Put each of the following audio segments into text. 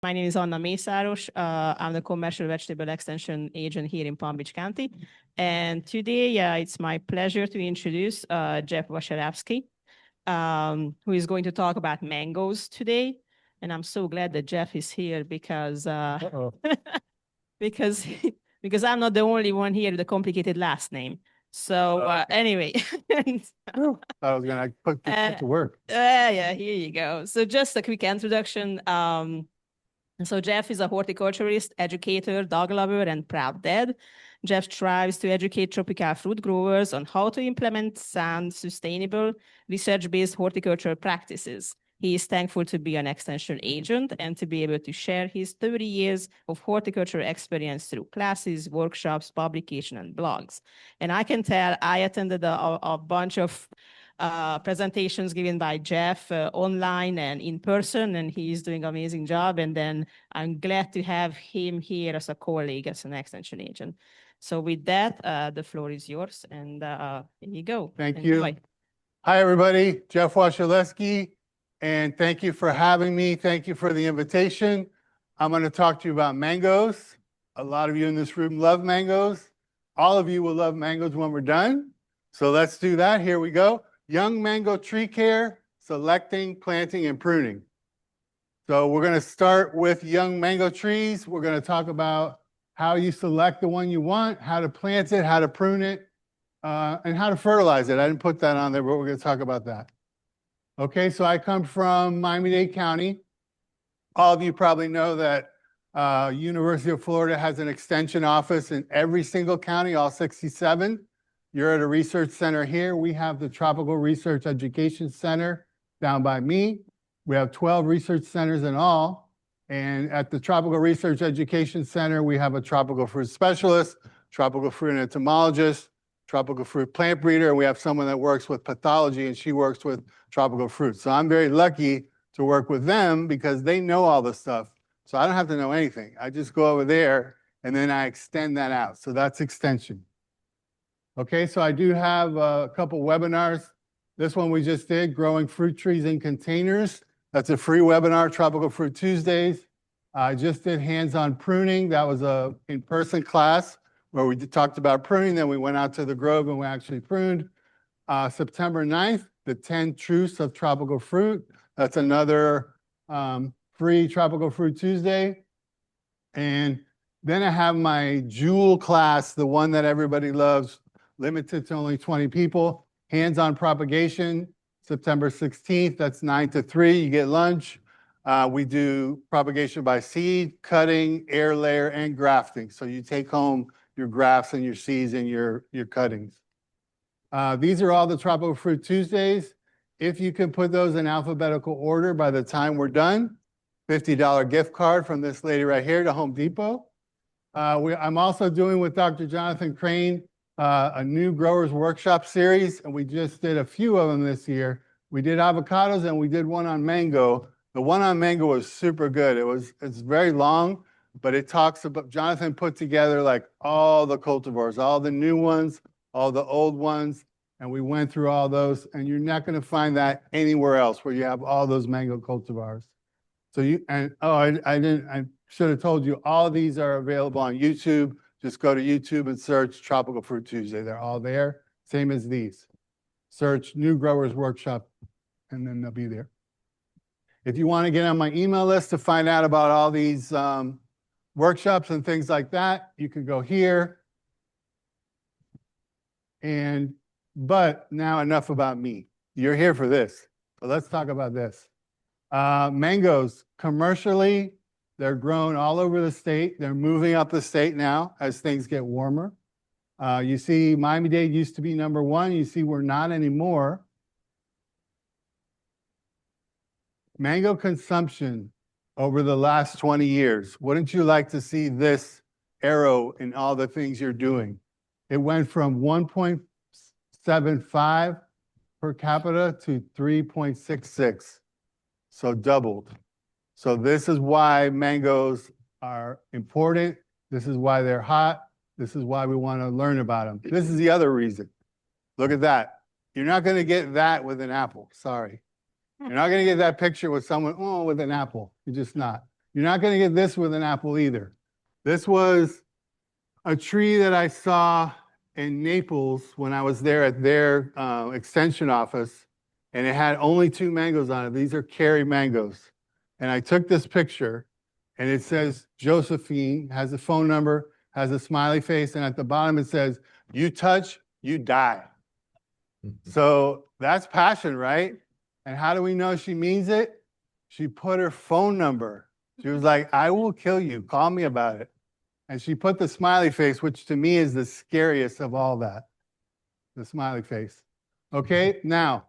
My name is Anna Mészáros. I'm the commercial vegetable extension agent here in Palm Beach County. And today, it's my pleasure to introduce Jeff Wasielewski, who is going to talk about mangoes today. And I'm so glad that Jeff is here because because because I'm not the only one here with a complicated last name. So anyway. I was gonna put this to work. Yeah, here you go. So just a quick introduction. So Jeff is a horticulturist, educator, dog lover, and proud dad. Jeff strives to educate tropical fruit growers on how to implement sound, sustainable, research-based horticultural practices. He is thankful to be an extension agent and to be able to share his 30 years of horticultural experience through classes, workshops, publication, and blogs. And I can tell I attended a bunch of presentations given by Jeff online and in person, and he's doing an amazing job. And then I'm glad to have him here as a colleague, as an extension agent. So with that, the floor is yours, and here you go. Thank you. Hi, everybody. Jeff Wasielewski, and thank you for having me. Thank you for the invitation. I'm going to talk to you about mangoes. A lot of you in this room love mangoes. All of you will love mangoes when we're done. So let's do that. Here we go. Young mango tree care, selecting, planting, and pruning. So we're going to start with young mango trees. We're going to talk about how you select the one you want, how to plant it, how to prune it, and how to fertilize it. I didn't put that on there, but we're going to talk about that. Okay, so I come from Miami-Dade County. All of you probably know that University of Florida has an extension office in every single county, all 67. You're at a research center here. We have the Tropical Research Education Center down by me. We have 12 research centers in all. And at the Tropical Research Education Center, we have a tropical fruit specialist, tropical fruit entomologist, tropical fruit plant breeder, and we have someone that works with pathology, and she works with tropical fruits. So I'm very lucky to work with them because they know all this stuff. So I don't have to know anything. I just go over there, and then I extend that out. So that's extension. Okay, so I do have a couple webinars. This one we just did, Growing Fruit Trees in Containers. That's a free webinar, Tropical Fruit Tuesdays. I just did hands-on pruning. That was a in-person class where we talked about pruning. Then we went out to the grove and we actually pruned. September 9th, the 10 Truths of Tropical Fruit. That's another free Tropical Fruit Tuesday. And then I have my jewel class, the one that everybody loves, limited to only 20 people. Hands-on propagation, September 16th. That's 9 to 3. You get lunch. We do propagation by seed, cutting, air layer, and grafting. So you take home your grafts and your seeds and your cuttings. These are all the Tropical Fruit Tuesdays. If you can put those in alphabetical order by the time we're done, $50 gift card from this lady right here to Home Depot. I'm also doing with Dr. Jonathan Crane a new growers workshop series, and we just did a few of them this year. We did avocados and we did one on mango. The one on mango was super good. It's very long, but it talks about, Jonathan put together like all the cultivars, all the new ones, all the old ones, and we went through all those, and you're not going to find that anywhere else where you have all those mango cultivars. So I should have told you, all of these are available on YouTube. Just go to YouTube and search Tropical Fruit Tuesday. They're all there, same as these. Search New Growers Workshop, and then they'll be there. If you want to get on my email list to find out about all these workshops and things like that, you can go here. But now enough about me. You're here for this. So let's talk about this. Mangoes, commercially, they're grown all over the state. They're moving up the state now as things get warmer. You see Miami-Dade used to be #1. You see we're not anymore. Mango consumption over the last 20 years. Wouldn't you like to see this arrow in all the things you're doing? It went from 1.75 per capita to 3.66. So doubled. So this is why mangoes are important. This is why they're hot. This is why we want to learn about them. This is the other reason. Look at that. You're not going to get that with an apple. Sorry. You're not going to get that picture with someone, with an apple. You're just not. You're not going to get this with an apple either. This was a tree that I saw in Naples when I was there at their extension office, and it had only 2 mangoes on it. These are Cary mangoes. And I took this picture, and it says Josephine, has a phone number, has a smiley face, and at the bottom it says, you touch, you die. So that's passion, right? And how do we know she means it? She put her phone number. She was like, I will kill you. Call me about it. And she put the smiley face, which to me is the scariest of all that, the smiley face. Okay, now,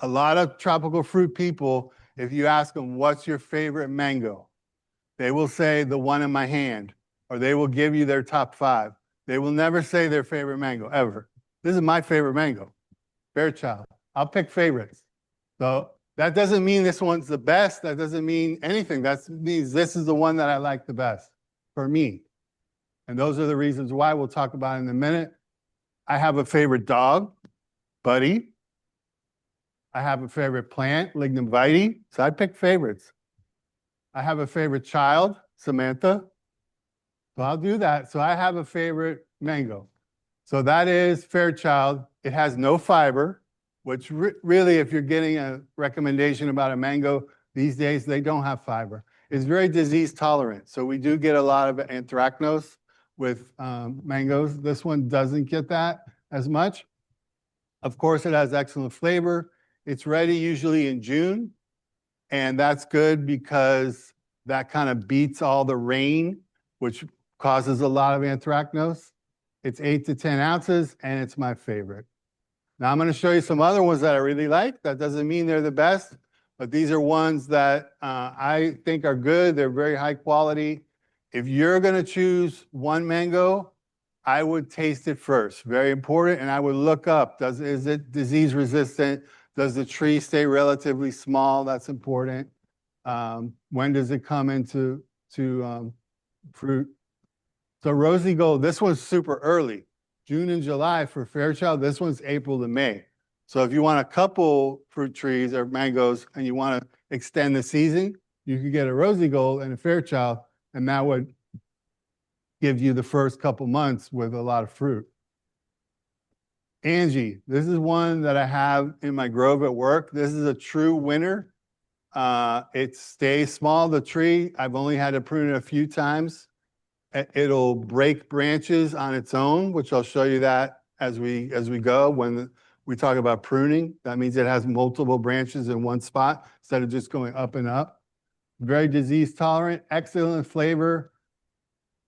a lot of tropical fruit people, if you ask them, what's your favorite mango? They will say the one in my hand, or they will give you their top 5. They will never say their favorite mango, ever. This is my favorite mango, Fairchild. I'll pick favorites. So that doesn't mean this one's the best. That doesn't mean anything. That means this is the one that I like the best for me. And those are the reasons why we'll talk about in a minute. I have a favorite dog, Buddy. I have a favorite plant, Lignum vitae. So I pick favorites. I have a favorite child, Samantha. So I'll do that. So I have a favorite mango. So that is Fairchild. It has no fiber, which really, if you're getting a recommendation about a mango these days, they don't have fiber. It's very disease tolerant. So we do get a lot of anthracnose with mangoes. This one doesn't get that as much. Of course, it has excellent flavor. It's ready usually in June. And that's good because that kind of beats all the rain, which causes a lot of anthracnose. It's 8 to 10 ounces, and it's my favorite. Now, I'm going to show you some other ones that I really like. That doesn't mean they're the best, but these are ones that I think are good. They're very high quality. If you're going to choose one mango, I would taste it first. Very important. And I would look up, is it disease resistant? Does the tree stay relatively small? That's important. When does it come into fruit? So Rosy Gold, this one's super early. June and July for Fairchild. This one's April to May. So if you want a couple fruit trees or mangoes and you want to extend the season, you could get a Rosy Gold and a Fairchild, and that would give you the first couple months with a lot of fruit. Angie, this is one that I have in my grove at work. This is a true winner. It stays small, the tree. I've only had to prune it a few times. It'll break branches on its own, which I'll show you that as we go. When we talk about pruning, that means it has multiple branches in one spot instead of just going up and up. Very disease tolerant, excellent flavor,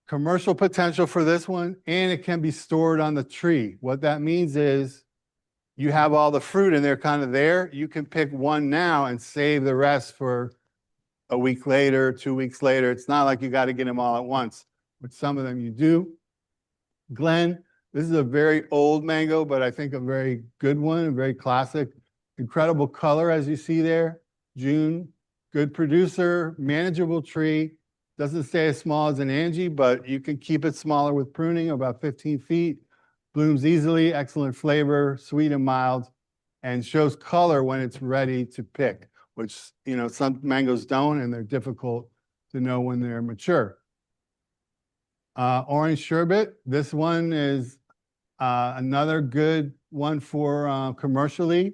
commercial potential for this one, and it can be stored on the tree. What that means is you have all the fruit and they're kind of there. You can pick one now and save the rest for a week later, 2 weeks later. It's not like you got to get them all at once. With some of them you do. Glenn, this is a very old mango, but I think a very good one, a very classic. Incredible color as you see there. June, good producer, manageable tree. Doesn't stay as small as an Angie, but you can keep it smaller with pruning, about 15 feet. Blooms easily, excellent flavor, sweet and mild, and shows color when it's ready to pick, which, you know, some mangoes don't, and they're difficult to know when they're mature. Orange sherbet. This one is another good one for commercially.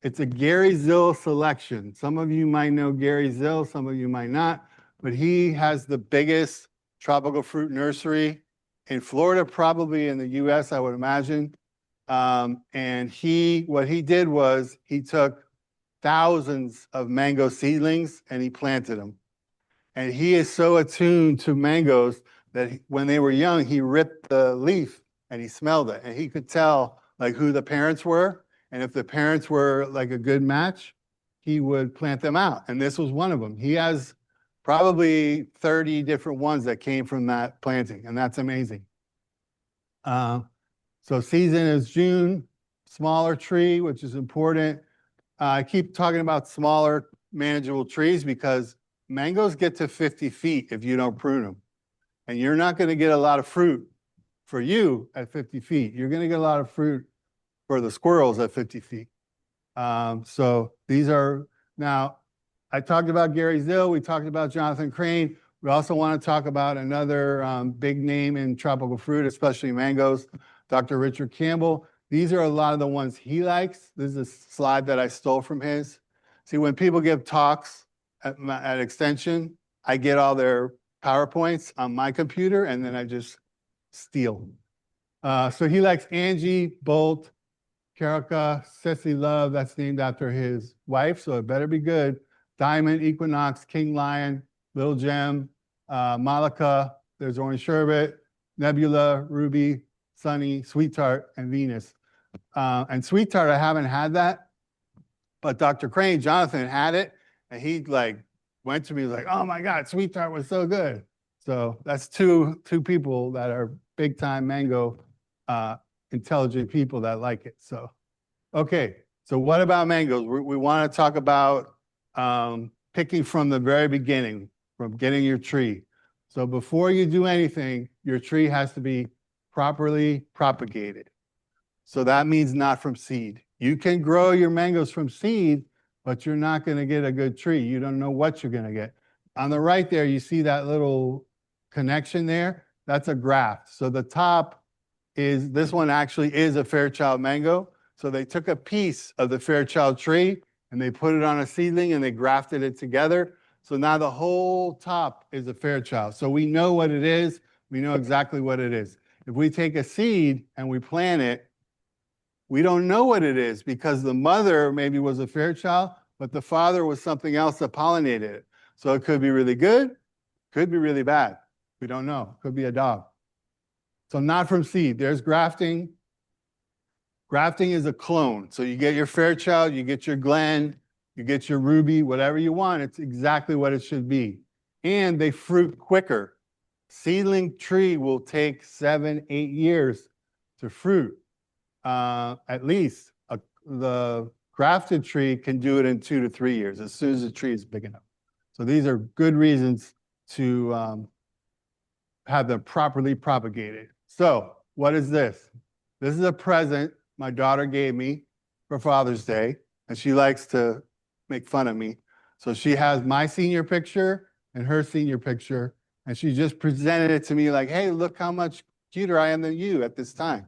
It's a Gary Zill selection. Some of you might know Gary Zill, some of you might not, but he has the biggest tropical fruit nursery in Florida, probably in the US, I would imagine. And what he did was he took thousands of mango seedlings and he planted them. And he is so attuned to mangoes that when they were young, he ripped the leaf and he smelled it. And he could tell like who the parents were. And if the parents were like a good match, he would plant them out. And this was one of them. He has probably 30 different ones that came from that planting. And that's amazing. So season is June, smaller tree, which is important. I keep talking about smaller manageable trees because mangoes get to 50 feet if you don't prune them. And you're not going to get a lot of fruit for you at 50 feet. You're going to get a lot of fruit for the squirrels at 50 feet. So these are, now, I talked about Gary Zill. We talked about Jonathan Crane. We also want to talk about another big name in tropical fruit, especially mangoes, Dr. Richard Campbell. These are a lot of the ones he likes. This is a slide that I stole from his. See, when people give talks at Extension, I get all their PowerPoints on my computer, and then I just steal. So he likes Angie, Bolt, Carica, Ceci Love. That's named after his wife, so it better be good. Diamond, Equinox, King Lion, Little Gem, Malika, there's Orange Sherbet, Nebula, Ruby, Sunny, Sweet Tart, and Venus. And Sweet Tart, I haven't had that, but Dr. Crane, Jonathan had it, and he like went to me like, oh my God, Sweet Tart was so good. So that's two people that are big time mango intelligent people that like it. So, okay, so what about mangoes? We want to talk about picking from the very beginning, from getting your tree. So before you do anything, your tree has to be properly propagated. So that means not from seed. You can grow your mangoes from seed, but you're not going to get a good tree. You don't know what you're going to get. On the right there, you see that little connection there? That's a graft. So the top is, this one actually is a Fairchild mango. So they took a piece of the Fairchild tree and they put it on a seedling and they grafted it together. So now the whole top is a Fairchild. So we know what it is. We know exactly what it is. If we take a seed and we plant it, we don't know what it is because the mother maybe was a Fairchild, but the father was something else that pollinated it. So it could be really good, could be really bad. We don't know. Could be a dog. So not from seed. There's grafting. Grafting is a clone. So you get your Fairchild, you get your Glen, you get your Ruby, whatever you want. It's exactly what it should be. And they fruit quicker. Seedling tree will take 7, 8 years to fruit. At least the grafted tree can do it in 2 to 3 years as soon as the tree is big enough. So these are good reasons to have them properly propagated. So what is this? This is a present my daughter gave me for Father's Day, and she likes to make fun of me. So she has my senior picture and her senior picture, and she just presented it to me like, hey, look how much cuter I am than you at this time.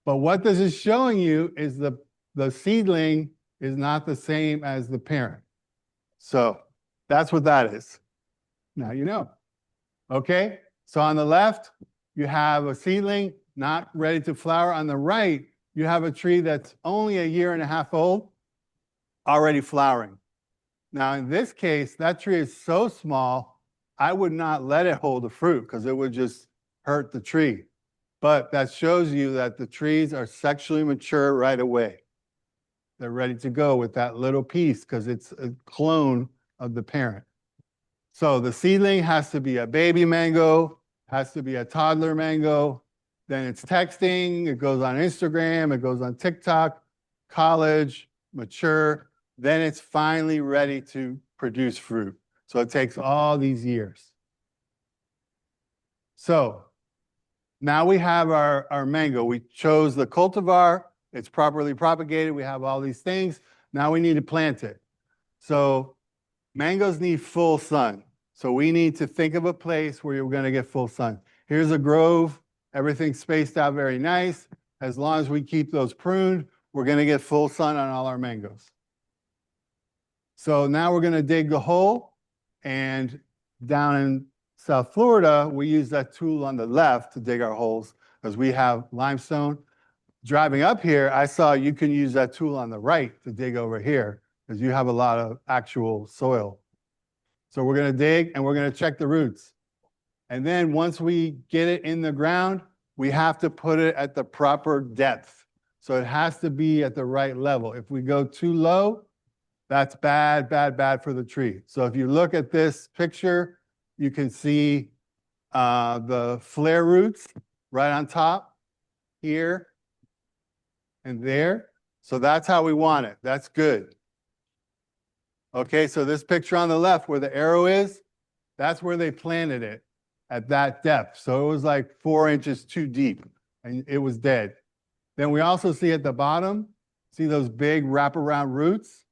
But what this is showing you is the seedling is not the same as the parent. So that's what that is. Now you know. Okay? So on the left, you have a seedling not ready to flower. On the right, you have a tree that's only 1.5 years old, already flowering. Now in this case, that tree is so small, I would not let it hold the fruit because it would just hurt the tree. But that shows you that the trees are sexually mature right away. They're ready to go with that little piece because it's a clone of the parent. So the seedling has to be a baby mango, has to be a toddler mango. Then it's texting, it goes on Instagram, it goes on TikTok, college, mature. Then it's finally ready to produce fruit. So it takes all these years. So now we have our mango. We chose the cultivar. It's properly propagated. We have all these things. Now we need to plant it. So mangoes need full sun. So we need to think of a place where you're going to get full sun. Here's a grove. Everything's spaced out very nice. As long as we keep those pruned, we're going to get full sun on all our mangoes. So now we're going to dig the hole. And down in South Florida, we use that tool on the left to dig our holes because we have limestone. Driving up here, I saw you can use that tool on the right to dig over here because you have a lot of actual soil. So we're going to dig and we're going to check the roots. And then once we get it in the ground, we have to put it at the proper depth. So it has to be at the right level. If we go too low, that's bad, bad, bad for the tree. So if you look at this picture, you can see the flare roots right on top here and there. So that's how we want it. That's good. Okay, so this picture on the left where the arrow is, that's where they planted it at that depth. So it was like 4 inches too deep and it was dead. Then we also see at the bottom, see those big wraparound roots?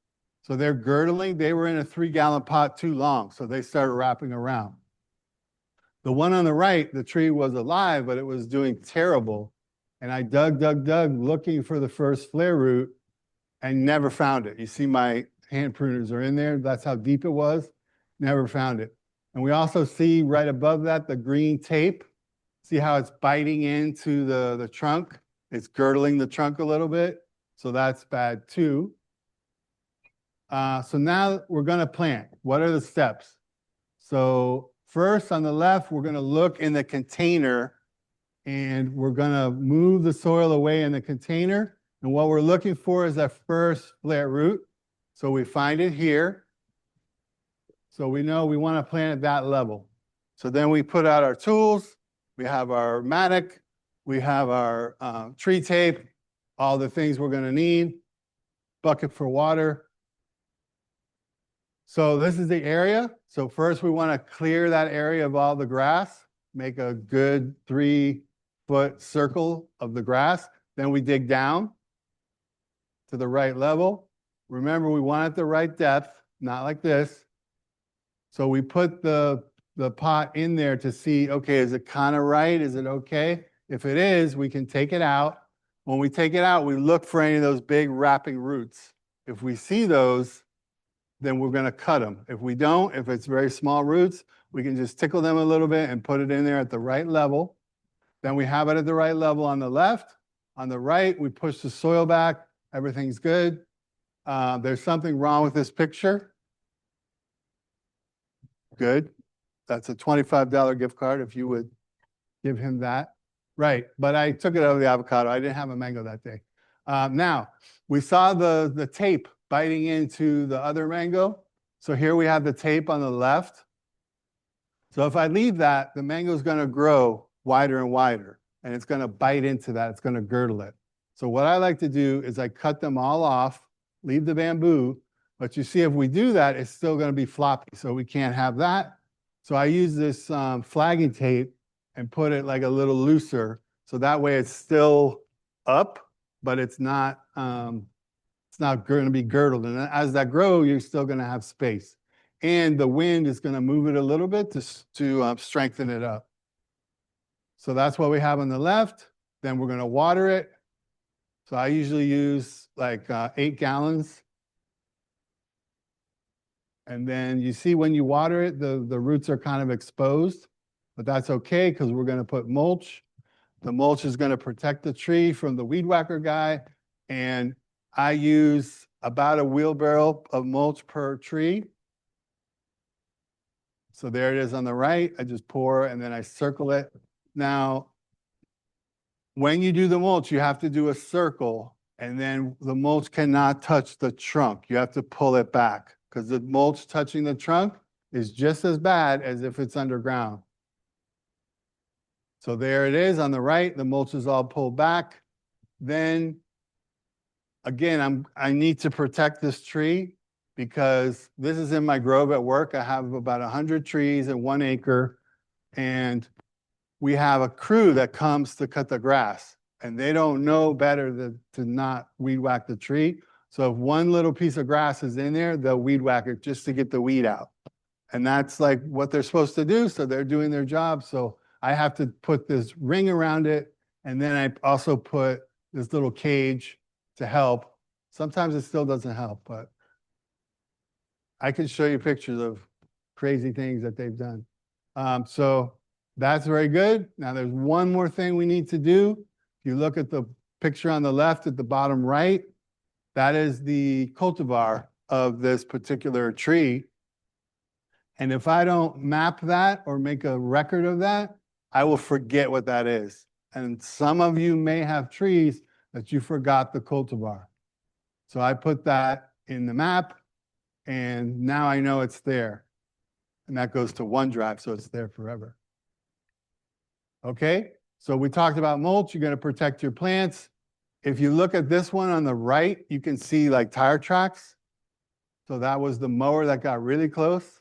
So they're girdling. They were in a 3-gallon pot too long, so they started wrapping around. The one on the right, the tree was alive, but it was doing terrible. And I dug, looking for the first flare root and never found it. You see my hand pruners are in there. That's how deep it was. Never found it. And we also see right above that, the green tape. See how it's biting into the trunk? It's girdling the trunk a little bit. So that's bad too. So now we're going to plant. What are the steps? So first on the left, we're going to look in the container and we're going to move the soil away in the container. And what we're looking for is that first flare root. So we find it here. So we know we want to plant at that level. So then we put out our tools. We have our mattock. We have our tree tape, all the things we're going to need, bucket for water. So this is the area. So first we want to clear that area of all the grass, make a good 3-foot circle of the grass. Then we dig down to the right level. Remember, we want it the right depth, not like this. So we put the pot in there to see, okay, is it kind of right? Is it okay? If it is, we can take it out. When we take it out, we look for any of those big wrapping roots. If we see those, then we're going to cut them. If we don't, if it's very small roots, we can just tickle them a little bit and put it in there at the right level. Then we have it at the right level on the left. On the right, we push the soil back. Everything's good. There's something wrong with this picture. Good. That's a $25 gift card if you would give him that. Right, but I took it out of the avocado. I didn't have a mango that day. Now, we saw the tape biting into the other mango. So here we have the tape on the left. So if I leave that, the mango is going to grow wider and wider, and it's going to bite into that. It's going to girdle it. So what I like to do is I cut them all off, leave the bamboo, but you see if we do that, it's still going to be floppy, so we can't have that. So I use this flagging tape and put it like a little looser, so that way it's still up, but it's not going to be girdled. And as that grows, you're still going to have space. And the wind is going to move it a little bit to strengthen it up. So that's what we have on the left. Then we're going to water it. So I usually use like 8 gallons. And then you see when you water it, the roots are kind of exposed, but that's okay because we're going to put mulch. The mulch is going to protect the tree from the weed whacker guy. And I use about a wheelbarrow of mulch per tree. So there it is on the right. I just pour and then I circle it. Now, when you do the mulch, you have to do a circle, and then the mulch cannot touch the trunk. You have to pull it back because the mulch touching the trunk is just as bad as if it's underground. So there it is on the right. The mulch is all pulled back. Then again, I need to protect this tree because this is in my grove at work. I have about 100 trees in 1 acre, and we have a crew that comes to cut the grass, and they don't know better than to not weed whack the tree. So if one little piece of grass is in there, they'll weed whack it just to get the weed out. And that's like what they're supposed to do. So they're doing their job. So I have to put this ring around it. And then I also put this little cage to help. Sometimes it still doesn't help, but I can show you pictures of crazy things that they've done. So that's very good. Now there's one more thing we need to do. If you look at the picture on the left at the bottom right, that is the cultivar of this particular tree. And if I don't map that or make a record of that, I will forget what that is. And some of you may have trees that you forgot the cultivar. So I put that in the map, and now I know it's there. And that goes to OneDrive, so it's there forever. Okay, so we talked about mulch. You're going to protect your plants. If you look at this one on the right, you can see like tire tracks. So that was the mower that got really close.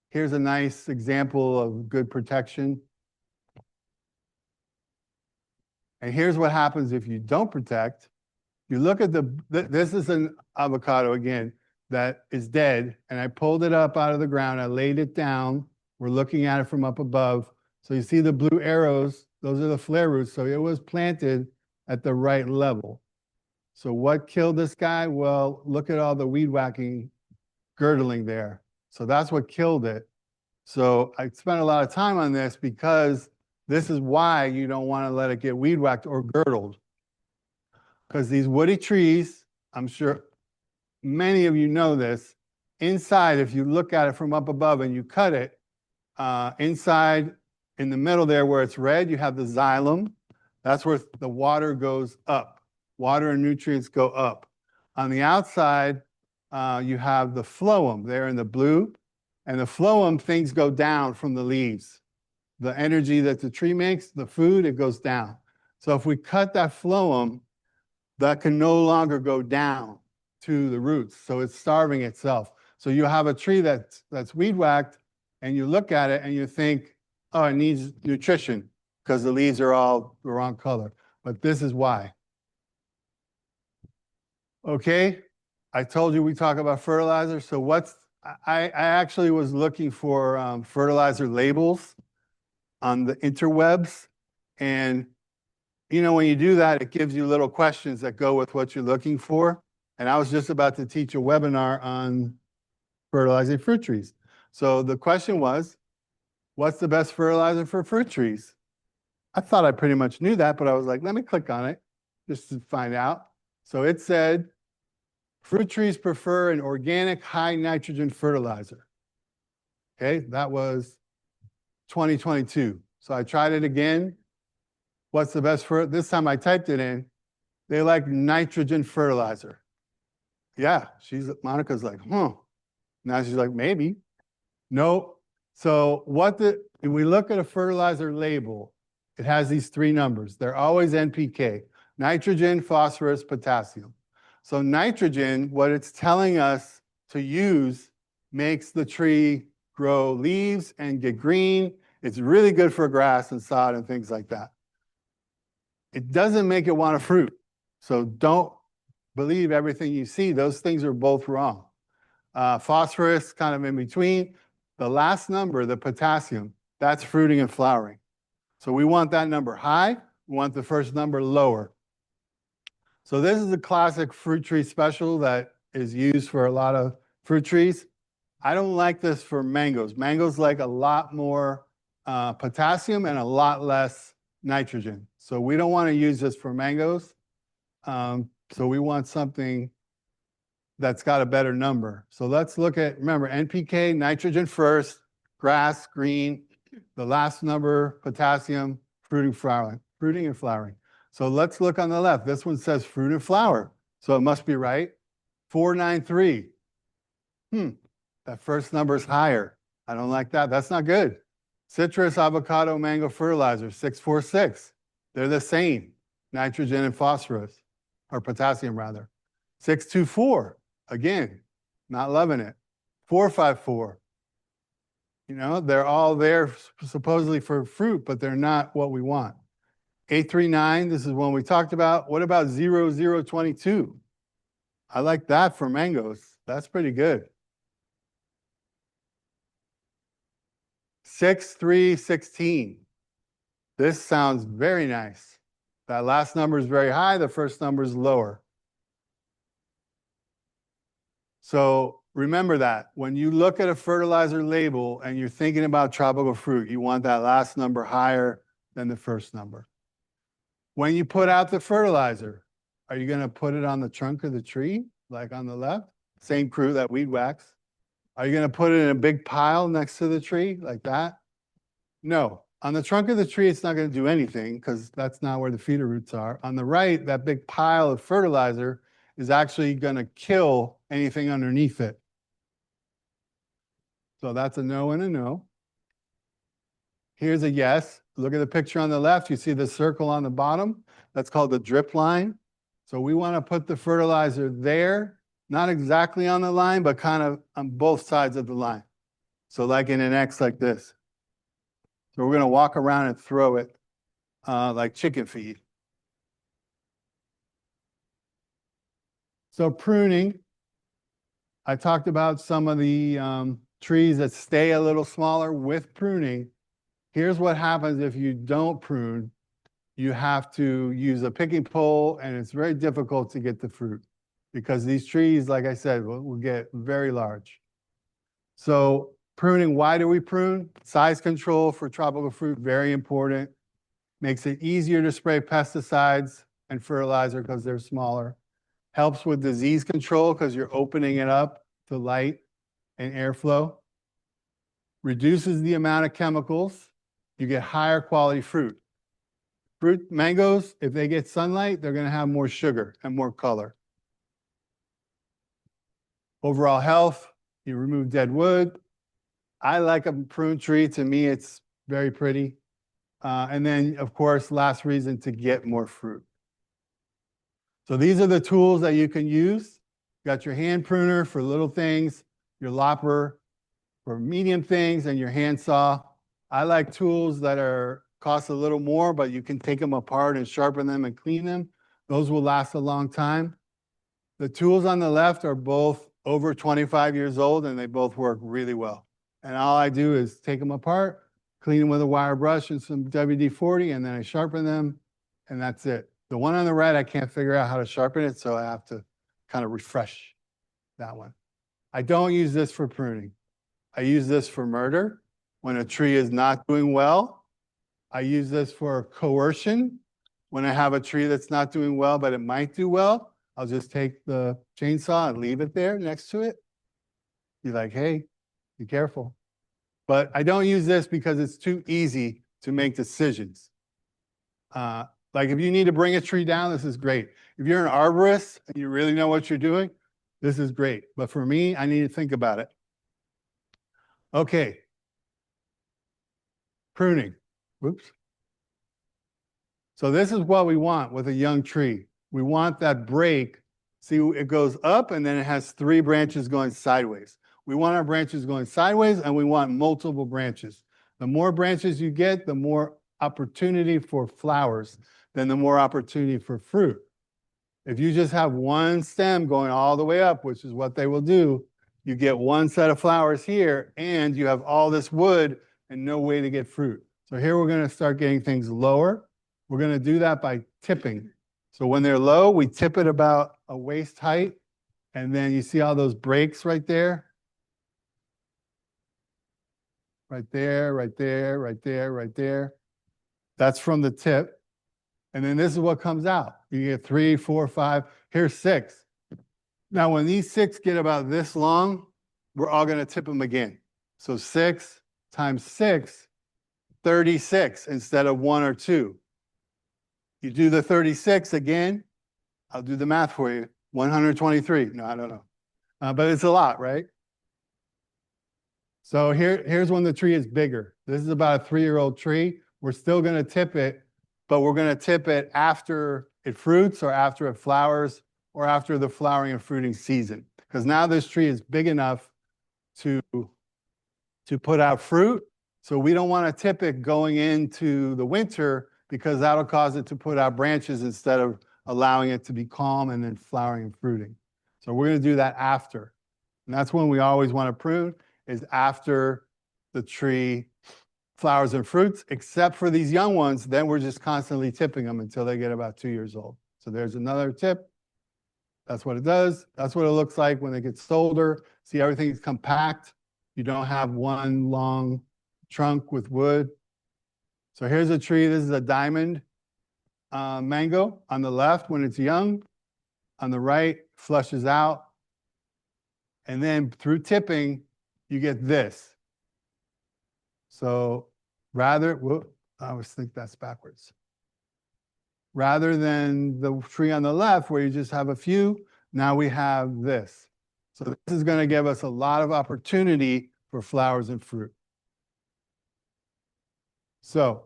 Here's a nice example of good protection. And here's what happens if you don't protect. You look at this is an avocado again that is dead, and I pulled it up out of the ground. I laid it down. We're looking at it from up above. So you see the blue arrows, those are the flare roots. So it was planted at the right level. So what killed this guy? Well, look at all the weed whacking girdling there. So that's what killed it. So I spent a lot of time on this because this is why you don't want to let it get weed whacked or girdled. Because these woody trees, I'm sure many of you know this, inside, if you look at it from up above and you cut it, inside in the middle there where it's red, you have the xylem. That's where the water goes up. Water and nutrients go up. On the outside, you have the phloem there in the blue. And the phloem, things go down from the leaves. The energy that the tree makes, the food, it goes down. So if we cut that phloem, that can no longer go down to the roots. So it's starving itself. So you have a tree that's weed whacked, and you look at it and you think, oh, it needs nutrition because the leaves are all the wrong color. But this is why. Okay, I told you we talk about fertilizer. So I actually was looking for fertilizer labels on the interwebs. And, you know, when you do that, it gives you little questions that go with what you're looking for. And I was just about to teach a webinar on fertilizing fruit trees. So the question was, what's the best fertilizer for fruit trees? I thought I pretty much knew that, but I was like, let me click on it just to find out. So it said, fruit trees prefer an organic high nitrogen fertilizer. Okay, that was 2022. So I tried it again. What's the best for this time I typed it in. They like nitrogen fertilizer. Yeah, Monica's like, huh. Now she's like, maybe. Nope. So if we look at a fertilizer label, it has these three numbers. They're always NPK, nitrogen, phosphorus, potassium. So nitrogen, what it's telling us to use, makes the tree grow leaves and get green. It's really good for grass and sod and things like that. It doesn't make it want to fruit. So don't believe everything you see. Those things are both wrong. Phosphorus, kind of in between. The last number, the potassium, that's fruiting and flowering. So we want that number high. We want the first number lower. So this is a classic fruit tree special that is used for a lot of fruit trees. I don't like this for mangoes. Mangoes like a lot more potassium and a lot less nitrogen. So we don't want to use this for mangoes. So we want something that's got a better number. So let's look at, remember, NPK, nitrogen first, grass, green, the last number, potassium, fruiting and flowering. So let's look on the left. This one says fruit and flower. So it must be right. 493. That first number is higher. I don't like that. That's not good. Citrus, avocado, mango fertilizer, 646. They're the same, nitrogen and phosphorus, or potassium rather. 624, again, not loving it. 454. You know, they're all there supposedly for fruit, but they're not what we want. 839, this is one we talked about. What about 0022? I like that for mangoes. That's pretty good. 6316. This sounds very nice. That last number is very high. The first number is lower. So remember that when you look at a fertilizer label and you're thinking about tropical fruit, you want that last number higher than the first number. When you put out the fertilizer, are you going to put it on the trunk of the tree, like on the left? Same crew that weed whacks. Are you going to put it in a big pile next to the tree like that? No. On the trunk of the tree, it's not going to do anything because that's not where the feeder roots are. On the right, that big pile of fertilizer is actually going to kill anything underneath it. So that's a no and a no. Here's a yes. Look at the picture on the left. You see the circle on the bottom? That's called the drip line. So we want to put the fertilizer there, not exactly on the line, but kind of on both sides of the line. So like in an X like this. So we're going to walk around and throw it like chicken feed. So pruning, I talked about some of the trees that stay a little smaller with pruning. Here's what happens if you don't prune. You have to use a picking pole, and it's very difficult to get the fruit because these trees, like I said, will get very large. So pruning, why do we prune? Size control for tropical fruit, very important. Makes it easier to spray pesticides and fertilizer because they're smaller. Helps with disease control because you're opening it up to light and airflow. Reduces the amount of chemicals. You get higher quality fruit. Mangoes, if they get sunlight, they're going to have more sugar and more color. Overall health, you remove dead wood. I like a prune tree. To me, it's very pretty. And then, of course, last reason, to get more fruit. So these are the tools that you can use. You got your hand pruner for little things, your lopper for medium things, and your handsaw. I like tools that cost a little more, but you can take them apart and sharpen them and clean them. Those will last a long time. The tools on the left are both over 25 years old, and they both work really well. And all I do is take them apart, clean them with a wire brush and some WD-40, and then I sharpen them, and that's it. The one on the right, I can't figure out how to sharpen it, so I have to kind of refresh that one. I don't use this for pruning. I use this for murder when a tree is not doing well. I use this for coercion when I have a tree that's not doing well, but it might do well. I'll just take the chainsaw and leave it there next to it. Be like, hey, be careful. But I don't use this because it's too easy to make decisions. Like if you need to bring a tree down, this is great. If you're an arborist and you really know what you're doing, this is great. But for me, I need to think about it. Okay. Pruning. Whoops. So this is what we want with a young tree. We want that break. See, it goes up and then it has 3 branches going sideways. We want our branches going sideways, and we want multiple branches. The more branches you get, the more opportunity for flowers, then the more opportunity for fruit. If you just have one stem going all the way up, which is what they will do, you get one set of flowers here, and you have all this wood and no way to get fruit. So here we're going to start getting things lower. We're going to do that by tipping. So when they're low, we tip it about a waist height, and then you see all those breaks right there? Right there, right there, right there, right there. That's from the tip. And then this is what comes out. You get 3, 4, 5. Here's 6. Now, when these 6 get about this long, we're all going to tip them again. So 6 times 6, 36 instead of 1 or 2. You do the 36 again. I'll do the math for you. 123. No, I don't know. But it's a lot, right? So here's when the tree is bigger. This is about a 3-year-old tree. We're still going to tip it, but we're going to tip it after it fruits or after it flowers or after the flowering and fruiting season. Because now this tree is big enough to put out fruit. So we don't want to tip it going into the winter because that'll cause it to put out branches instead of allowing it to be calm and then flowering and fruiting. So we're going to do that after. And that's when we always want to prune, is after the tree flowers and fruits, except for these young ones. Then we're just constantly tipping them until they get about 2 years old. So there's another tip. That's what it does. That's what it looks like when it gets older. See, everything's compact. You don't have one long trunk with wood. So here's a tree. This is a diamond mango on the left when it's young. On the right, flushes out. And then through tipping, you get this. So rather, I always think that's backwards. Rather than the tree on the left where you just have a few, now we have this. So this is going to give us a lot of opportunity for flowers and fruit. So,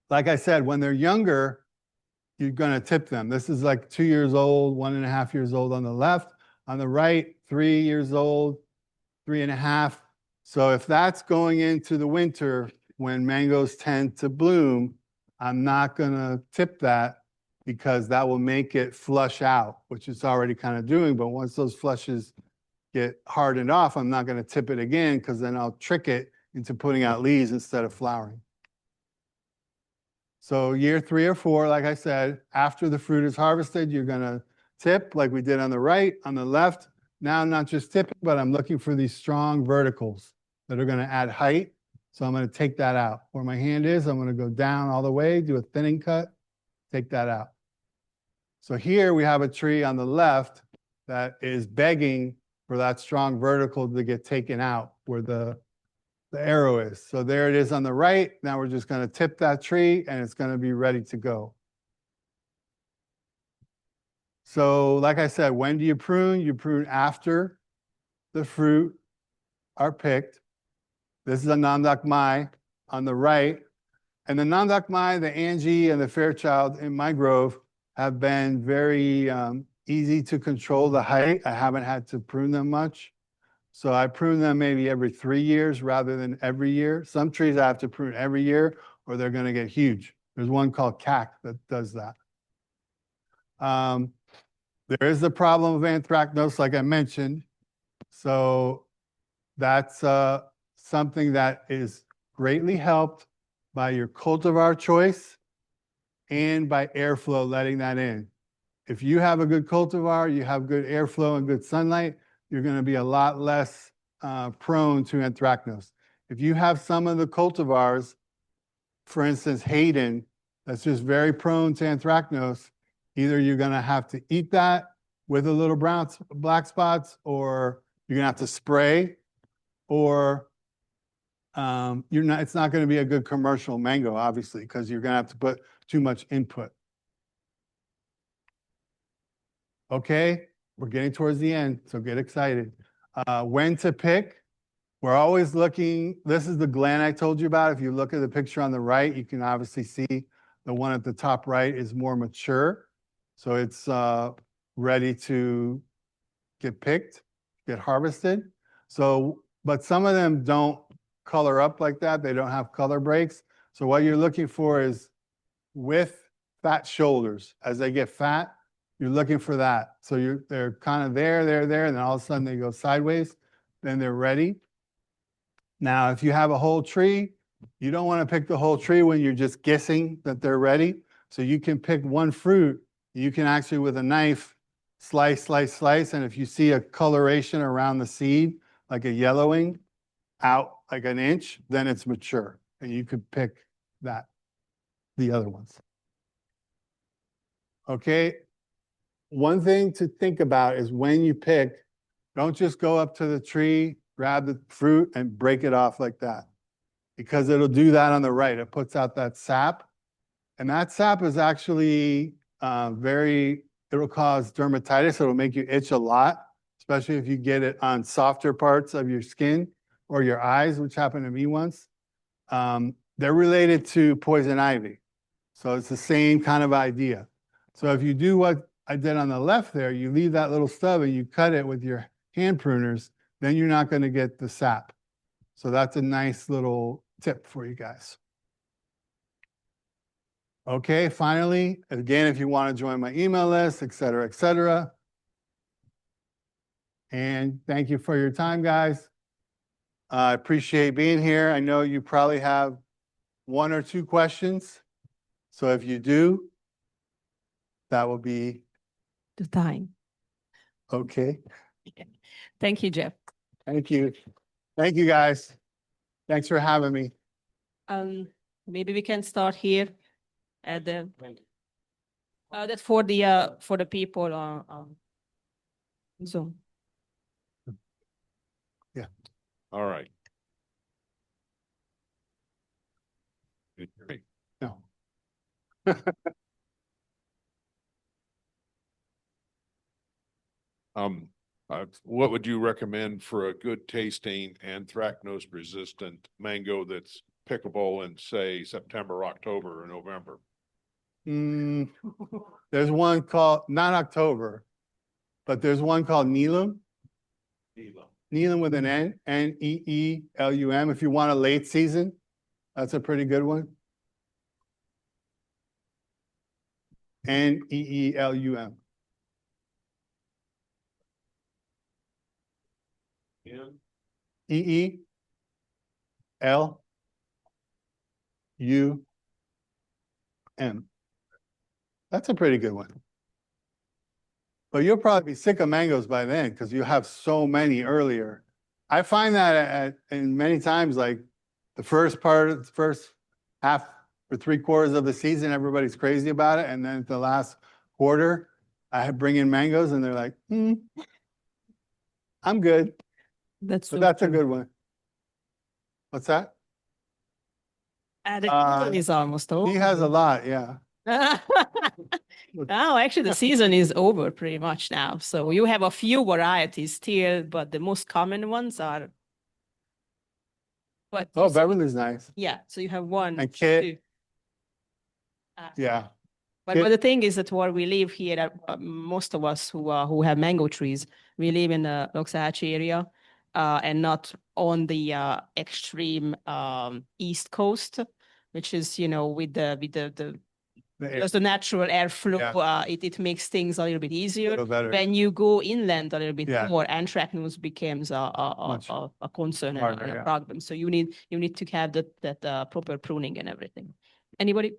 like I said, when they're younger, you're going to tip them. This is like 2 years old, 1.5 years old on the left. On the right, 3 years old, 3.5. So if that's going into the winter when mangoes tend to bloom, I'm not going to tip that because that will make it flush out, which it's already kind of doing. But once those flushes get hardened off, I'm not going to tip it again because then I'll trick it into putting out leaves instead of flowering. So year 3 or 4, like I said, after the fruit is harvested, you're going to tip like we did on the right, on the left. Now I'm not just tipping, but I'm looking for these strong verticals that are going to add height. So I'm going to take that out. Where my hand is, I'm going to go down all the way, do a thinning cut, take that out. So here we have a tree on the left that is begging for that strong vertical to get taken out where the arrow is. So there it is on the right. Now we're just going to tip that tree and it's going to be ready to go. So like I said, when do you prune? You prune after the fruit are picked. This is a Nandakmai on the right. And the Nandakmai, the Angie, and the Fairchild in my grove have been very easy to control the height. I haven't had to prune them much. So I prune them maybe every 3 years rather than every year. Some trees I have to prune every year or they're going to get huge. There's one called CAC that does that. There is the problem of anthracnose, like I mentioned. So that's something that is greatly helped by your cultivar choice and by airflow letting that in. If you have a good cultivar, you have good airflow and good sunlight, you're going to be a lot less prone to anthracnose. If you have some of the cultivars, for instance, Hayden, that's just very prone to anthracnose, either you're going to have to eat that with a little black spots, or you're going to have to spray, or it's not going to be a good commercial mango, obviously, because you're going to have to put too much input. Okay, we're getting towards the end, so get excited. When to pick? We're always looking. This is the gland I told you about. If you look at the picture on the right, you can obviously see the one at the top right is more mature. So it's ready to get picked, get harvested. So, but some of them don't color up like that. They don't have color breaks. So what you're looking for is with fat shoulders. As they get fat, you're looking for that. So they're kind of there, and then all of a sudden they go sideways. Then they're ready. Now, if you have a whole tree, you don't want to pick the whole tree when you're just guessing that they're ready. So you can pick one fruit. You can actually, with a knife, slice, slice, slice. And if you see a coloration around the seed, like a yellowing out like an inch, then it's mature. And you could pick the other ones. Okay. One thing to think about is when you pick, don't just go up to the tree, grab the fruit and break it off like that, because it'll do that on the right. It puts out that sap, and that sap is actually it'll cause dermatitis. It'll make you itch a lot, especially if you get it on softer parts of your skin or your eyes, which happened to me once. They're related to poison ivy. So it's the same kind of idea. So if you do what I did on the left there, you leave that little stub and you cut it with your hand pruners, then you're not going to get the sap. So that's a nice little tip for you guys. Okay, finally, again, if you want to join my email list, et cetera, et cetera. And thank you for your time, guys. I appreciate being here. I know you probably have 1 or 2 questions. So if you do, that will be The time. okay. Thank you, Jeff. Thank you. Thank you, guys. Thanks for having me. Maybe we can start here at the that's for the people on Zoom. Yeah. All right. Can you hear me? No. What would you recommend for a good tasting anthracnose resistant mango that's pickable in, say, September, October, or November? There's one called, not October, but there's one called Neelum. Neelum with an N, Neelum. If you want a late season, that's a pretty good one. Neelum. EELUM. That's a pretty good one. But you'll probably be sick of mangoes by then because you have so many earlier. I find that in many times, like the first half or 3/4 of the season, everybody's crazy about it. And then the last quarter, I bring in mangoes and they're like, I'm good. That's So so that's a true. good one. What's that? The season is almost over. He has a lot, yeah. No, actually, the season is over pretty much now. So you have a few varieties still, but the most common ones are. What? Oh, Beverly's nice. Yeah, so you have one. And Kit. Two. Yeah. But the thing is that where we live here, most of us who have mango trees, we live in the Loxahatchee area, and not on the extreme east coast, which is with the just the natural airflow. Yeah. It makes things a little bit easier. Little better. When you go inland a little bit Yeah. more, anthracnose becomes a concern and a problem. So you need to have that proper pruning and everything. Anybody?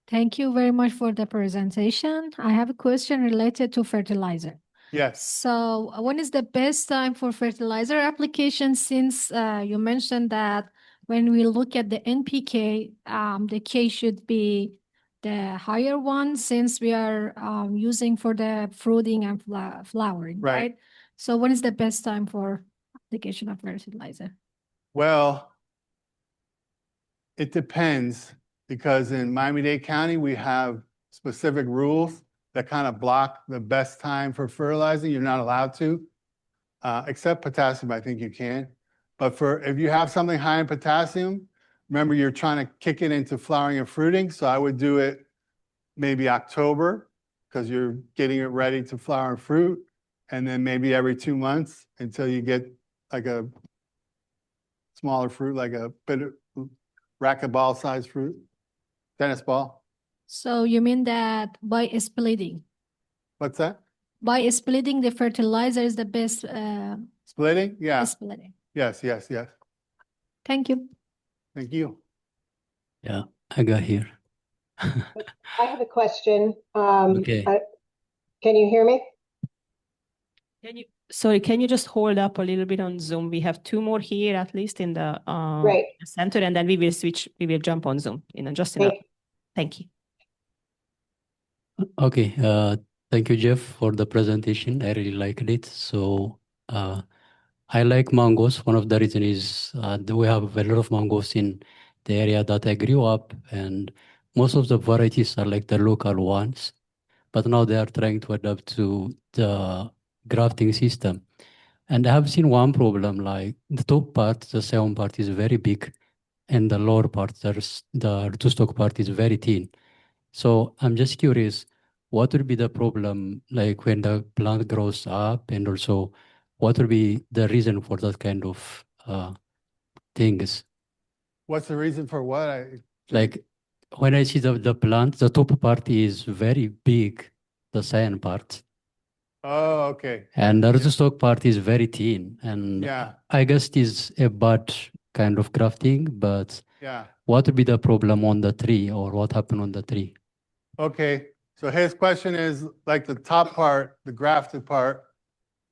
Thank you very much for the presentation. I have a question related to fertilizer. Yes. So when is the best time for fertilizer application, since you mentioned that when we look at the NPK, the K should be the higher one since we are using for the fruiting and flowering, right? So when is the best time for application of fertilizer? Well, it depends, because in Miami-Dade County, we have specific rules that kind of block the best time for fertilizing. You're not allowed to, except potassium, I think you can. But if you have something high in potassium, remember you're trying to kick it into flowering and fruiting. So I would do it maybe October, because you're getting it ready to flower and fruit. And then maybe every 2 months until you get like a smaller fruit, like a bit of racquetball sized fruit, tennis ball. So you mean that by splitting? What's that? By splitting the fertilizer is the best. Splitting? Yeah. Splitting. Yes. Thank you. Thank you. Yeah, I got here. I have a question. Okay. Can you hear me? Can you just hold up a little bit on Zoom? We have 2 more here, at least in the Right. center, and then we will jump on Zoom just in Thank you. Okay. Thank you, Jeff, for the presentation. I really liked it. So I like mangoes. One of the reasons is that we have a lot of mangoes in the area that I grew up, and most of the varieties are like the local ones. But now they are trying to adapt to the grafting system. And I have seen one problem, like the top part, the seven part is very big, and the lower part, the rootstock part is very thin. So I'm just curious, what would be the problem, like when the plant grows up, and also what would be the reason for that kind of things? What's the reason for what? Like when I see the plant, the top part is very big, the cyan part. Oh, okay. And the rootstock part is very thin. And I guess it is a bad kind of grafting, but what would be the problem on the tree, or what happened on the tree? Okay. So his question is like the top part, the grafted part,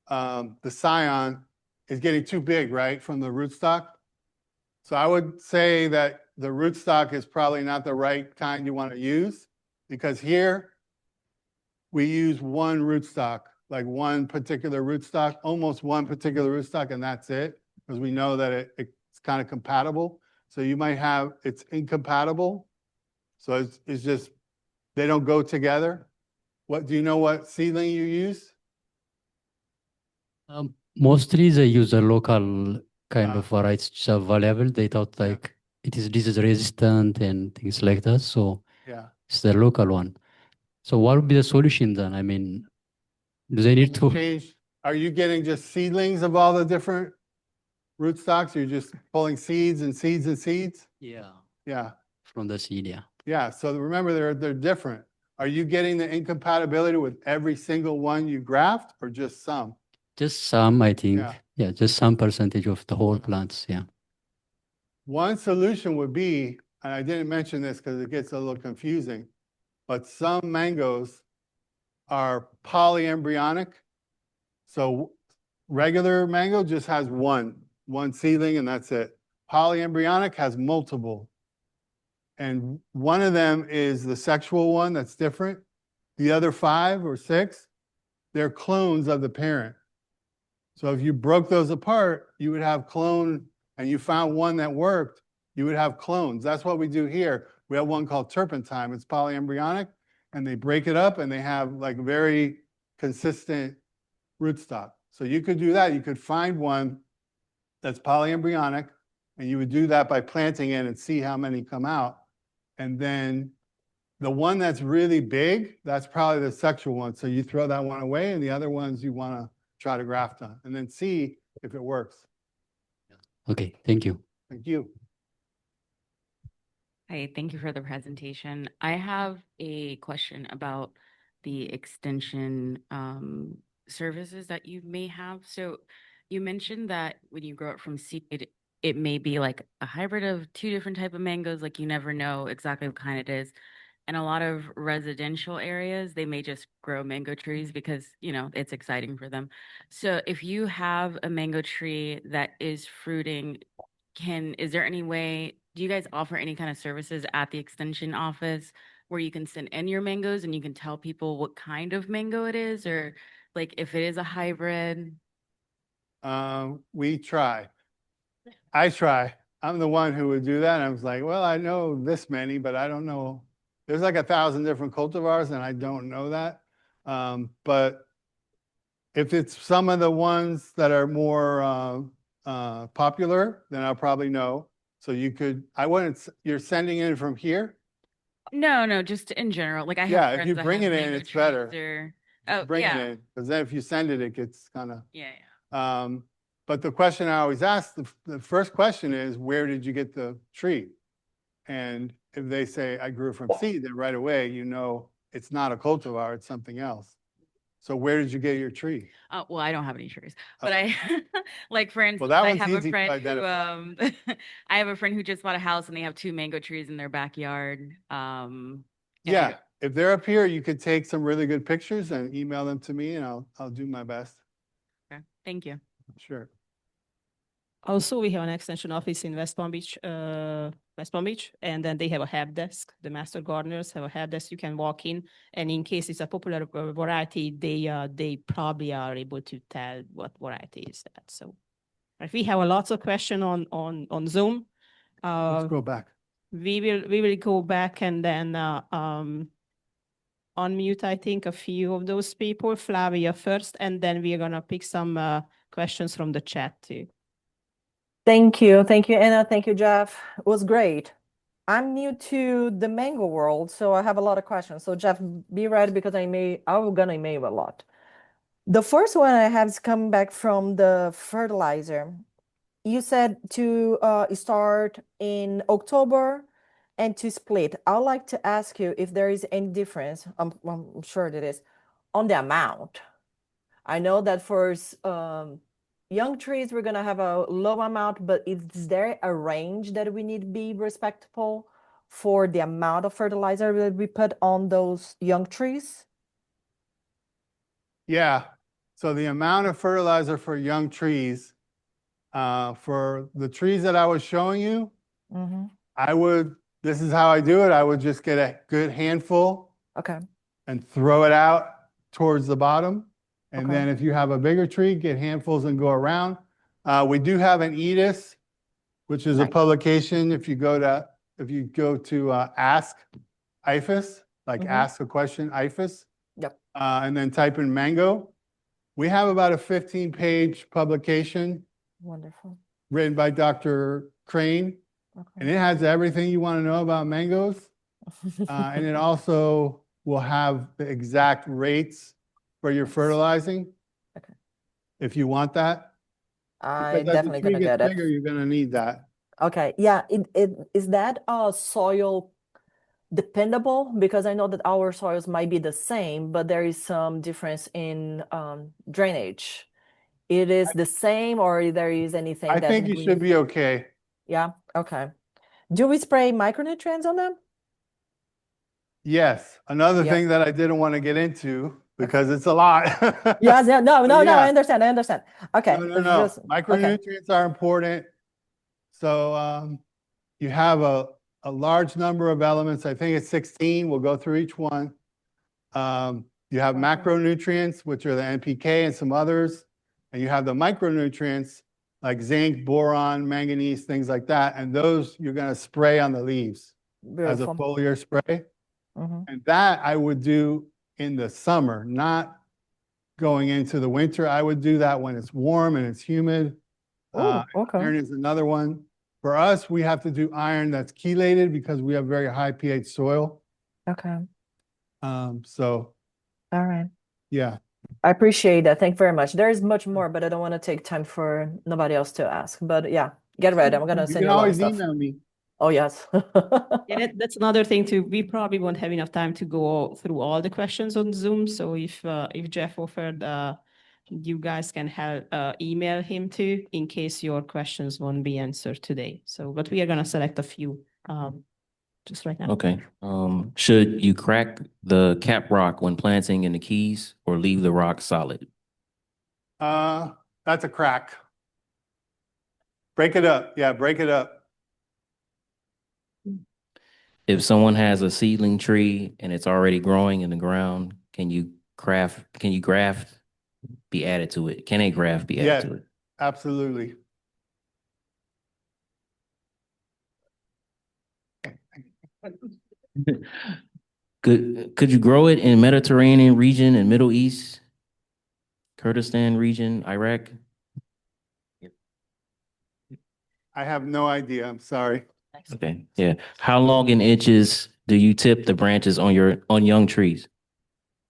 the scion is getting too big, right, from the rootstock? So I would say that the rootstock is probably not the right kind you want to use, because here we use one rootstock, like one particular rootstock, almost one particular rootstock, and that's it, because we know that it's kind of compatible. So you might have, it's incompatible. So it's just, they don't go together. Do you know what seedling you use? Most trees, they use a local kind of varieties which are valuable. They thought like it is disease resistant and things like that. So it's the local one. So what would be the solution then? I mean, do they need to change? Are you getting just seedlings of all the different rootstocks? You're just pulling seeds and seeds and seeds? Yeah. Yeah. From the seed, yeah. Yeah, so remember, they're different. Are you getting the incompatibility with every single one you graft or just some? Just some, I think. Yeah. Yeah, just some percentage of the whole plants. Yeah. One solution would be, and I didn't mention this because it gets a little confusing, but some mangoes are polyembryonic. So regular mango just has one seedling and that's it. Polyembryonic has multiple. And one of them is the sexual one that's different. The other 5 or 6, they're clones of the parent. So if you broke those apart, you would have clone, and you found one that worked, you would have clones. That's what we do here. We have one called turpentine. It's polyembryonic, and they break it up, and they have like very consistent rootstock. So you could do that. You could find one that's polyembryonic, and you would do that by planting it and see how many come out. And then the one that's really big, that's probably the sexual one. So you throw that one away, and the other ones you want to try to graft on, and then see if it works. Okay, thank you. Thank you. Hi, thank you for the presentation. I have a question about the extension services that you may have. So you mentioned that when you grow it from seed, it may be like a hybrid of 2 different type of mangoes, like you never know exactly what kind it is. In a lot of residential areas, they may just grow mango trees because, you know, it's exciting for them. So if you have a mango tree that is fruiting, is there any way, do you guys offer any kind of services at the extension office where you can send in your mangoes and you can tell people what kind of mango it is, or like if it is a hybrid? We try. I try. I'm the one who would do that. I was like, well, I know this many, but I don't know. There's like 1,000 different cultivars, and I don't know that. But if it's some of the ones that are more popular, then I'll probably know. So you could, you're sending in from here? No, just in general. Like I have Yeah, if friends you that bring have it in, mango it's trees better. Oh, Bring it yeah. in, because then if you send it, it gets kind of. Yeah. But the question I always ask, the first question is, where did you get the tree? And if they say, I grew from seed, then right away, you know, it's not a cultivar, it's something else. So where did you get your tree? Well, I don't have any trees, but I like for instance, that I one's have a easy to friend who identify. I have a friend who just bought a house and they have 2 mango trees in their backyard. Yeah, if they're up here, you could take some really good pictures and email them to me, and I'll do my best. Okay, thank you. Sure. Also, we have an extension office in West Palm Beach, and then they have a help desk. The master gardeners have a help desk. You can walk in, and in case it's a popular variety, they probably are able to tell what variety is that. So, if we have lots of questions on Zoom, Let's go back. we will go back and then unmute, I think, a few of those people. Flavia first, and then we're gonna pick some questions from the chat too. Thank you, Anna. Thank you, Jeff. It was great. I'm new to the mango world, so I have a lot of questions. So Jeff, be ready because I'm gonna email a lot. The first one I have is coming back from the fertilizer. You said to start in October and to split. I would like to ask you if there is any difference, I'm sure there is, on the amount. I know that for young trees, we're gonna have a low amount, but is there a range that we need to be respectful for the amount of fertilizer that we put on those young trees? Yeah, so the amount of fertilizer for young trees, for the trees that I was showing you, this is how I do it. I would just get a good handful. Okay. And throw it out towards the bottom. And then if you have a bigger tree, get handfuls and go around. We do have an EDIS, which is a publication. If you go to Ask IFAS, like ask a question, IFAS. Yep. And then type in mango. We have about a 15-page publication. Wonderful. Written by Dr. Crane. And it has everything you want to know about mangoes. And it also will have the exact rates for your fertilizing. Okay. If you want that. I'm definitely gonna get bigger, it. you're gonna need that. Okay. Yeah. Is that a soil dependable? Because I know that our soils might be the same, but there is some difference in drainage. It is the same, or there is anything I that think you should be okay. Yeah, okay. Do we spray micronutrients on them? Yes. Another Yeah. thing that I didn't want to get into because it's a lot. Yes, yeah, no, I Yeah. understand. Okay. No, it's no. just- okay. Micronutrients are important. So you have a large number of elements. I think it's 16. We'll go through each one. You have macronutrients, which are the NPK and some others. And you have the micronutrients like zinc, boron, manganese, things like that. And those you're going to spray on the leaves as a Beautiful. foliar spray. Mhm. And that I would do in the summer, not going into the winter. I would do that when it's warm and it's humid. Oh, okay. Iron is another one. For us, we have to do iron that's chelated because we have very high pH soil. Okay. So All right. yeah. I appreciate that. Thank you very much. There is much more, but I don't want to take time for nobody else to ask. But yeah, get ready. I'm gonna You send can you a lot of always stuff. email me. Oh, yes. Yeah, that's another thing too. We probably won't have enough time to go through all the questions on Zoom. So if Jeff offered, you guys can help email him too in case your questions won't be answered today. So, but we are gonna select a few just right now. Okay. Should you crack the cap rock when planting in the keys or leave the rock solid? That's a crack. Break it up. Yeah, break it up. If someone has a seedling tree and it's already growing in the ground, can you graft be added to it? Can a graft be added to it? Absolutely. Could you grow it in Mediterranean region and Middle East, Kurdistan region, Iraq? I have no idea. I'm sorry. Okay, yeah. How long in inches do you tip the branches on young trees?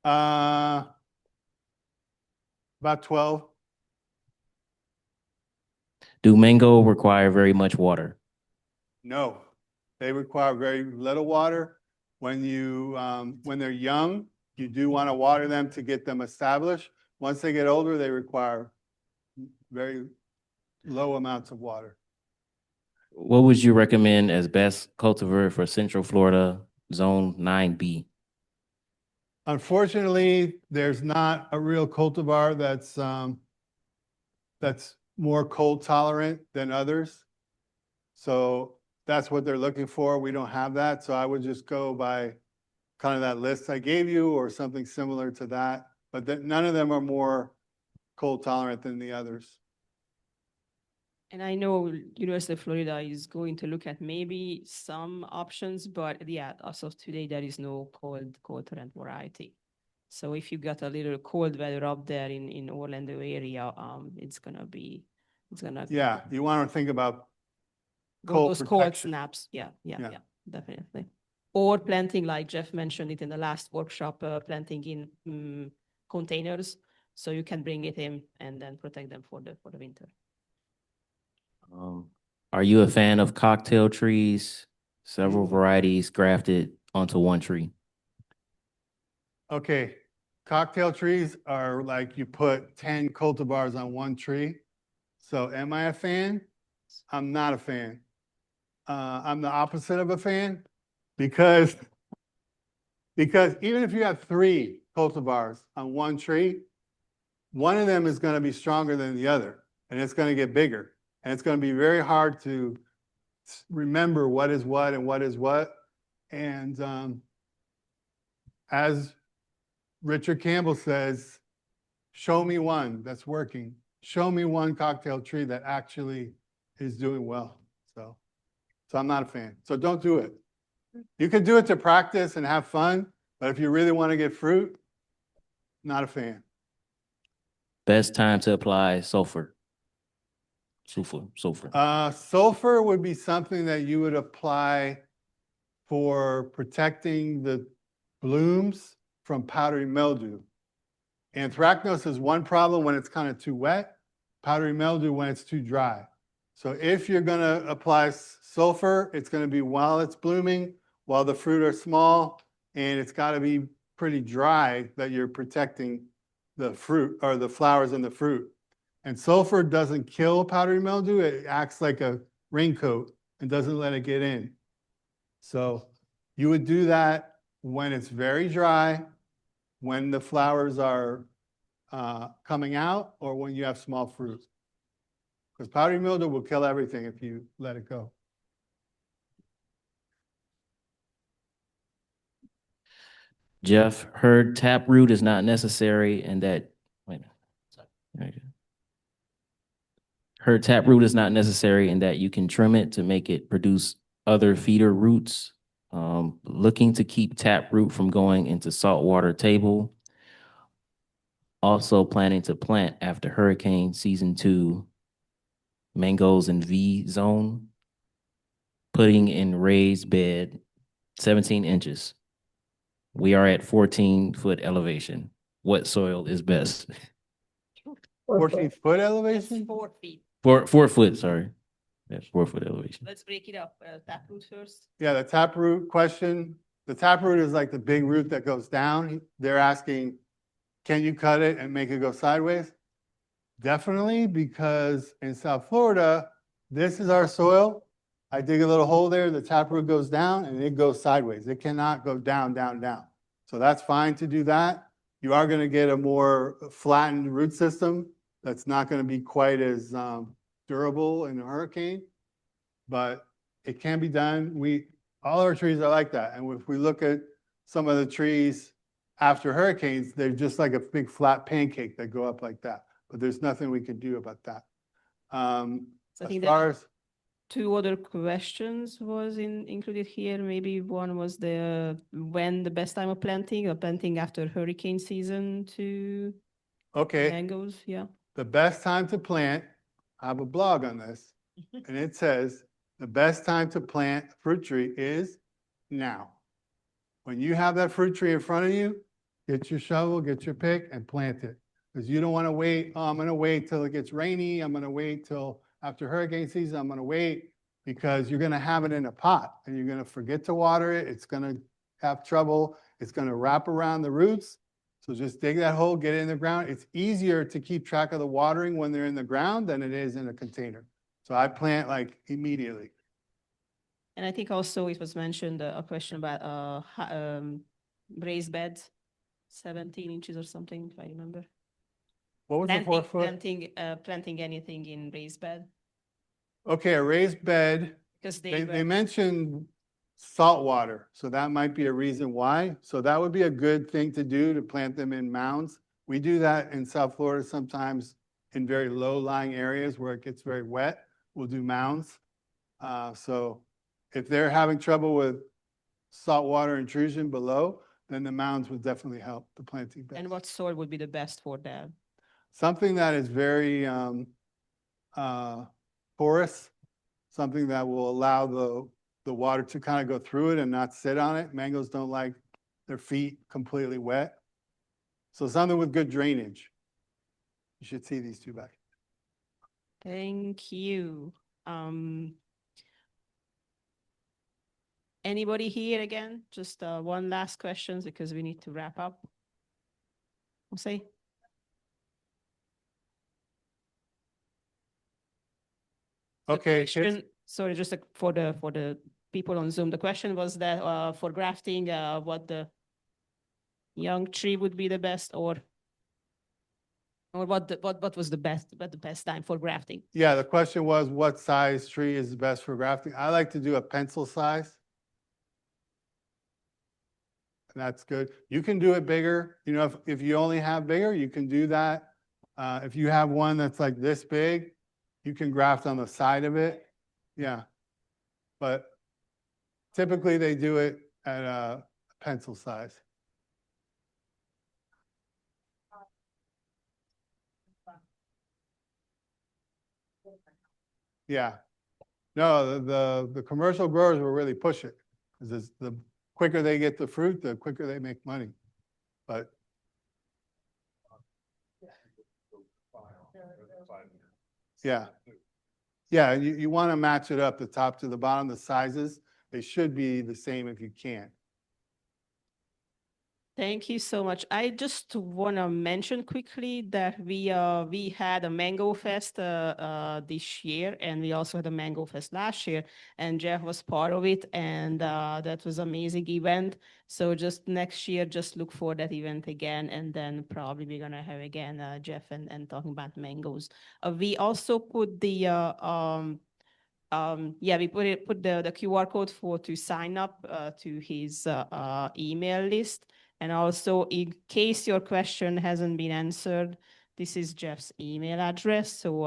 About 12. Do mango require very much water? No, they require very little water. When they're young, you do want to water them to get them established. Once they get older, they require very low amounts of water. What would you recommend as best cultivar for Central Florida, Zone 9B? Unfortunately, there's not a real cultivar that's more cold tolerant than others. So that's what they're looking for. We don't have that. So I would just go by kind of that list I gave you or something similar to that. But none of them are more cold tolerant than the others. And I know University of Florida is going to look at maybe some options, but yeah, as of today, there is no cold tolerant variety. So if you got a little cold weather up there in Orlando area, it's gonna. Yeah, you want to think about those cold protection. snaps. Yeah, definitely. Or planting, like Jeff mentioned it in the last workshop, planting in containers, so you can bring it in and then protect them for the winter. Are you a fan of cocktail trees, several varieties grafted onto one tree? Okay, cocktail trees are like you put 10 cultivars on one tree. So am I a fan? I'm not a fan. I'm the opposite of a fan because even if you have 3 cultivars on one tree, one of them is going to be stronger than the other, and it's going to get bigger. And it's going to be very hard to remember what is what and what is what. And as Richard Campbell says, show me one that's working. Show me one cocktail tree that actually is doing well. So I'm not a fan. So don't do it. You can do it to practice and have fun, but if you really want to get fruit, not a fan. Best time to apply sulfur? Sulfur would be something that you would apply for protecting the blooms from powdery mildew. Anthracnose is one problem when it's kind of too wet, powdery mildew when it's too dry. So if you're going to apply sulfur, it's going to be while it's blooming while the fruit are small, and it's got to be pretty dry that you're protecting the fruit or the flowers and the fruit. And sulfur doesn't kill powdery mildew. It acts like a raincoat and doesn't let it get in. So you would do that when it's very dry, when the flowers are coming out, or when you have small fruit. Because powdery mildew will kill everything if you let it go. Jeff, heard taproot is not necessary and that, wait a minute. Heard taproot is not necessary and that you can trim it to make it produce other feeder roots. Looking to keep taproot from going into saltwater table. Also planning to plant after hurricane season 2, mangoes in V zone. Putting in raised bed, 17 inches. We are at 14-foot elevation. What soil is best? 14-foot elevation? 4 feet. 4 foot, sorry. That's 4-foot elevation. Let's break it up. Taproot first. Yeah, the taproot question. The taproot is like the big root that goes down. They're asking, can you cut it and make it go sideways? Definitely, because in South Florida, this is our soil. I dig a little hole there, the taproot goes down and it goes sideways. It cannot go down, down, down. So that's fine to do that. You are going to get a more flattened root system that's not going to be quite as durable in a hurricane, but it can be done. All our trees are like that. And if we look at some of the trees after hurricanes, they're just like a big flat pancake that go up like that. But there's nothing we can do about that. So I think that 2 other questions was included here. Maybe one was when the best time of planting, or planting after hurricane season to mangoes. Yeah. The best time to plant, I have a blog on this, and it says the best time to plant a fruit tree is now. When you have that fruit tree in front of you, get your shovel, get your pick, and plant it. Because you don't want to wait, I'm going to wait till it gets rainy, I'm going to wait till after hurricane season, I'm going to wait, because you're going to have it in a pot and you're going to forget to water it. It's going to have trouble. It's going to wrap around the roots. So just dig that hole, get it in the ground. It's easier to keep track of the watering when they're in the ground than it is in a container. So I plant like immediately. And I think also it was mentioned a question about raised beds, 17 inches or something, if I remember. What was the 4 foot? Planting anything in raised bed. Okay, a raised bed. Because they mentioned salt water, so that might be a reason why. So that would be a good thing to do, to plant them in mounds. We do that in South Florida sometimes in very low-lying areas where it gets very wet. We'll do mounds. So if they're having trouble with saltwater intrusion below, then the mounds would definitely help the planting beds. And what soil would be the best for that? Something that is very porous, something that will allow the water to kind of go through it and not sit on it. Mangoes don't like their feet completely wet. So something with good drainage. You should see these 2 back. Thank you. Anybody here again? Just one last question because we need to wrap up. Jose? Okay. Sorry, just for the people on Zoom. The question was that for grafting, what the young tree would be the best, or what was the best time for grafting? Yeah, the question was what size tree is best for grafting. I like to do a pencil size. And that's good. You can do it bigger. You know, if you only have bigger, you can do that. If you have one that's like this big, you can graft on the side of it. Yeah. But typically they do it at a pencil size. Yeah. No, the commercial growers will really push it, because the quicker they get the fruit, the quicker they make money. But yeah. Yeah, you want to match it up, the top to the bottom, the sizes. It should be the same if you can't. Thank you so much. I just want to mention quickly that we had a Mango Fest this year, and we also had a Mango Fest last year, and Jeff was part of it, and that was amazing event. So just next year, just look for that event again, and then probably we're gonna have again Jeff and talking about mangoes. We also put the yeah, we put the QR code to sign up to his email list. And also, in case your question hasn't been answered, this is Jeff's email address. So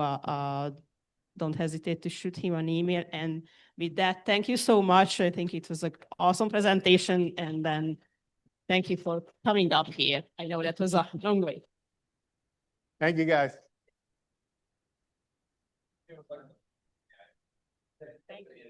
don't hesitate to shoot him an email. And with that, thank you so much. I think it was an awesome presentation. And then thank you for coming up here. I know that was a long way. Thank you, guys. Thank you.